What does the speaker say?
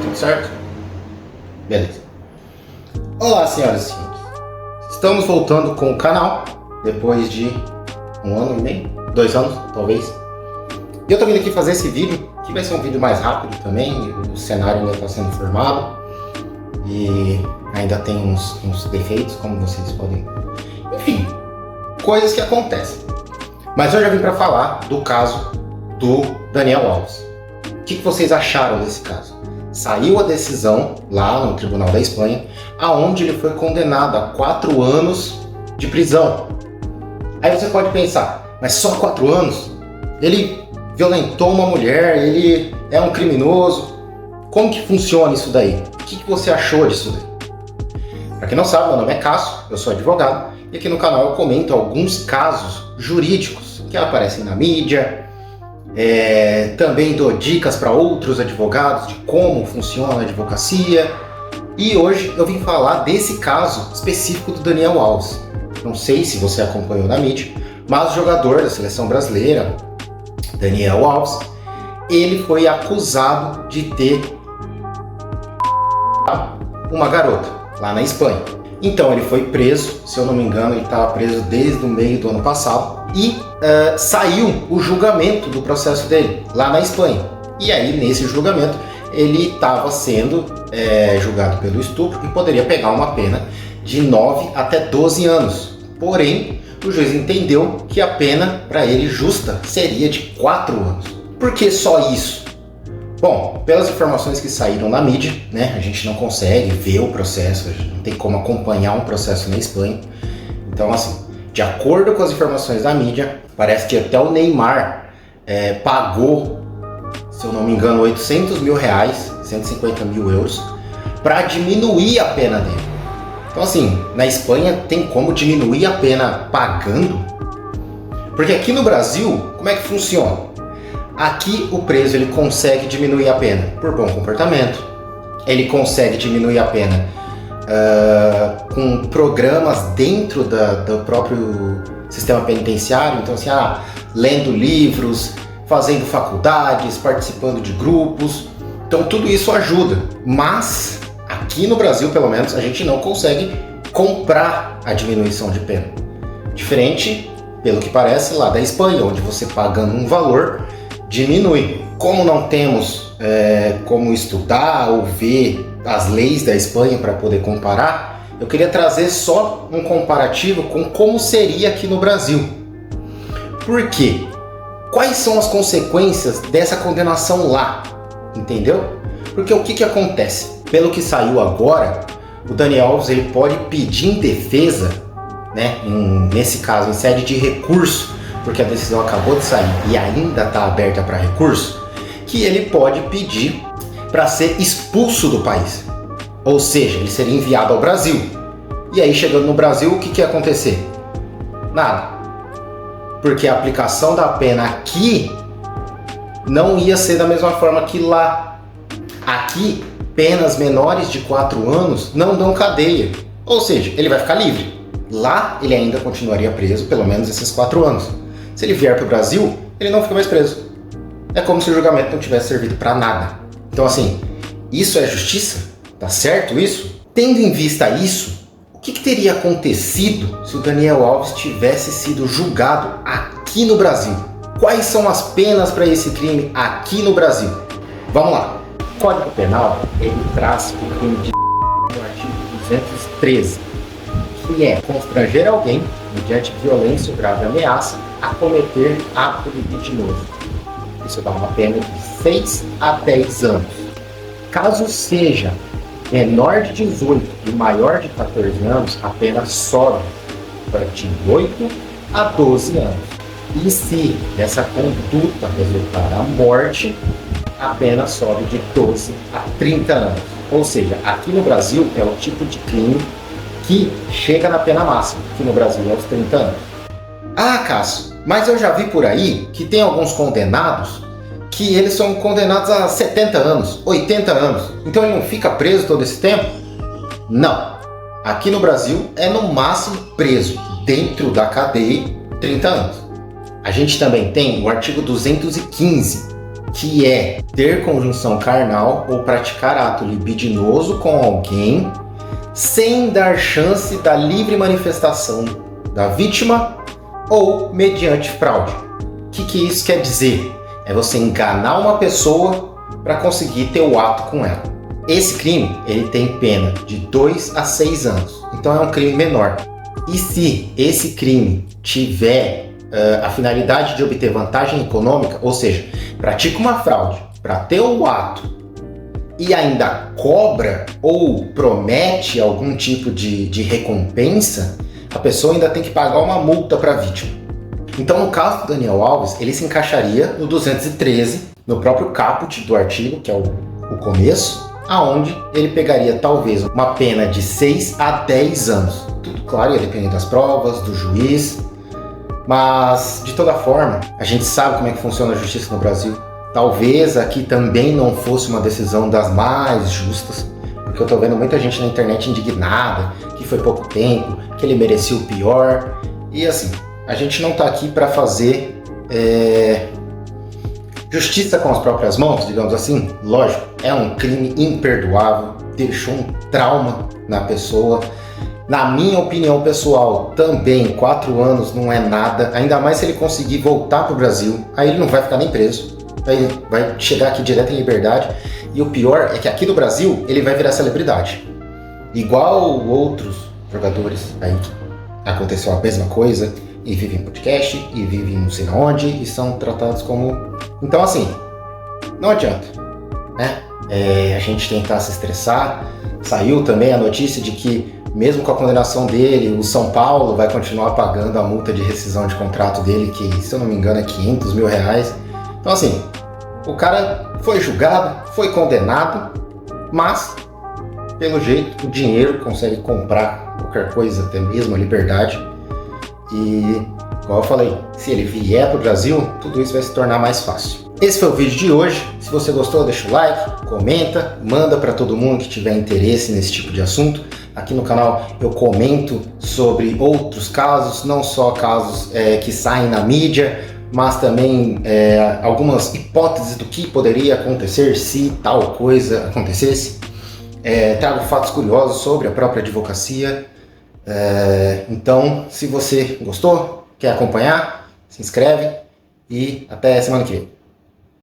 tudo certo? Beleza. Olá, senhoras e senhores. Estamos voltando com o canal depois de 1 ano e meio, 2 anos, talvez. E eu tô vindo aqui fazer esse vídeo, que vai ser um vídeo mais rápido também. O cenário ainda está sendo formado e ainda tem uns defeitos, como vocês podem... Enfim, coisas que acontecem. Mas eu já vim para falar do caso do Daniel Alves. O que vocês acharam desse caso? Saiu a decisão lá no Tribunal da Espanha, aonde ele foi condenado a 4 anos de prisão. Aí você pode pensar, mas só 4 anos? Ele violentou uma mulher, ele é um criminoso. Como que funciona isso daí? O que você achou disso daí? Para quem não sabe, meu nome é Cássio, eu sou advogado, e aqui no canal eu comento alguns casos jurídicos que aparecem na mídia. Também dou dicas para outros advogados de como funciona a advocacia. E hoje eu vim falar desse caso específico do Daniel Alves. Não sei se você acompanhou na mídia, mas o jogador da seleção brasileira, Daniel Alves, ele foi acusado de ter uma garota lá na Espanha. Então ele foi preso, se eu não me engano, ele estava preso desde o meio do ano passado. E saiu o julgamento do processo dele lá na Espanha. E aí, nesse julgamento, ele estava sendo julgado pelo estupro e poderia pegar uma pena de 9 até 12 anos. Porém, o juiz entendeu que a pena para ele justa seria de 4 anos. Por que só isso? Bom, pelas informações que saíram na mídia, né, a gente não consegue ver o processo, a gente não tem como acompanhar um processo na Espanha. Então, assim, de acordo com as informações da mídia, parece que até o Neymar pagou, se eu não me engano, 800 mil reais, 150 mil euros, para diminuir a pena dele. Então, assim, na Espanha tem como diminuir a pena pagando? Porque aqui no Brasil, como é que funciona? Aqui o preso ele consegue diminuir a pena por bom comportamento, ele consegue diminuir a pena com programas dentro do próprio sistema penitenciário. Então assim, lendo livros, fazendo faculdades, participando de grupos. Então tudo isso ajuda, mas aqui no Brasil pelo menos a gente não consegue comprar a diminuição de pena. Diferente, pelo que parece, lá da Espanha, onde você pagando um valor diminui. Como não temos como estudar ou ver as leis da Espanha para poder comparar, eu queria trazer só um comparativo com como seria aqui no Brasil. Por quê? Quais são as consequências dessa condenação lá? Entendeu? Porque o que acontece? Pelo que saiu agora, o Daniel Alves ele pode pedir em defesa, né, nesse caso em sede de recurso, porque a decisão acabou de sair e ainda está aberta para recurso, que ele pode pedir para ser expulso do país. Ou seja, ele seria enviado ao Brasil. E aí, chegando no Brasil, o que ia acontecer? Nada. Porque a aplicação da pena aqui não ia ser da mesma forma que lá. Aqui, penas menores de 4 anos não dão cadeia. Ou seja, ele vai ficar livre. Lá, ele ainda continuaria preso pelo menos esses 4 anos. Se ele vier para o Brasil, ele não fica mais preso. É como se o julgamento não tivesse servido para nada. Então assim, isso é justiça? Tá certo isso? Tendo em vista isso, o que teria acontecido se o Daniel Alves tivesse sido julgado aqui no Brasil? Quais são as penas para esse crime aqui no Brasil? Vamos lá. O Código Penal, ele traz o crime de no artigo 213, que é constranger alguém, mediante violência ou grave ameaça, a cometer ato libidinoso. Isso dá uma pena de 6 a 10 anos. Caso seja menor de 18 e maior de 14 anos, a pena sobe de 8 a 12 anos. E se essa conduta resultar a morte, a pena sobe de 12 a 30 anos. Ou seja, aqui no Brasil é o tipo de crime que chega na pena máxima, que no Brasil é os 30 anos. Cássio, mas eu já vi por aí que tem alguns condenados que eles são condenados a 70 anos, 80 anos. Então ele não fica preso todo esse tempo? Não. Aqui no Brasil é no máximo preso dentro da cadeia 30 anos. A gente também tem o artigo 215, que é ter conjunção carnal ou praticar ato libidinoso com alguém sem dar chance da livre manifestação da vítima ou mediante fraude. O que isso quer dizer? É você enganar uma pessoa para conseguir ter o ato com ela. Esse crime ele tem pena de 2 a 6 anos, então é um crime menor. E se esse crime tiver a finalidade de obter vantagem econômica, ou seja, pratica uma fraude para ter o ato e ainda cobra ou promete algum tipo de recompensa, a pessoa ainda tem que pagar uma multa para a vítima. Então, no caso do Daniel Alves, ele se encaixaria no 213, no próprio caput do artigo, que é o começo, aonde ele pegaria talvez uma pena de 6 a 10 anos. Tudo claro, ia depender das provas, do juiz, mas de toda forma, a gente sabe como é que funciona a justiça no Brasil. Talvez aqui também não fosse uma decisão das mais justas, porque eu tô vendo muita gente na internet indignada, que foi pouco tempo, que ele merecia o pior. E assim, a gente não tá aqui para fazer justiça com as próprias mãos, digamos assim. Lógico, é um crime imperdoável, deixou um trauma na pessoa. Na minha opinião pessoal, também 4 anos não é nada, ainda mais se ele conseguir voltar pro Brasil, aí ele não vai ficar nem preso. Aí vai chegar aqui direto em liberdade. E o pior é que aqui no Brasil ele vai virar celebridade. Igual outros jogadores aí que aconteceu a mesma coisa e vivem em podcast e vivem não sei onde e são tratados como... Então assim, não adianta, né? A gente tentar se estressar. Saiu também a notícia de que mesmo com a condenação dele, o São Paulo vai continuar pagando a multa de rescisão de contrato dele, que se eu não me engano é 500 mil reais. Então assim, o cara foi julgado, foi condenado, mas pelo jeito o dinheiro consegue comprar qualquer coisa, até mesmo a liberdade. E, como eu falei, se ele vier para o Brasil, tudo isso vai se tornar mais fácil. Esse foi o vídeo de hoje. Se você gostou, deixa o like, comenta, manda para todo mundo que tiver interesse nesse tipo de assunto. Aqui no canal eu comento sobre outros casos, não só casos que saem na mídia, mas também algumas hipóteses do que poderia acontecer se tal coisa acontecesse. Trago fatos curiosos sobre a própria advocacia. Então, se você gostou, quer acompanhar, se inscreve e até semana que vem.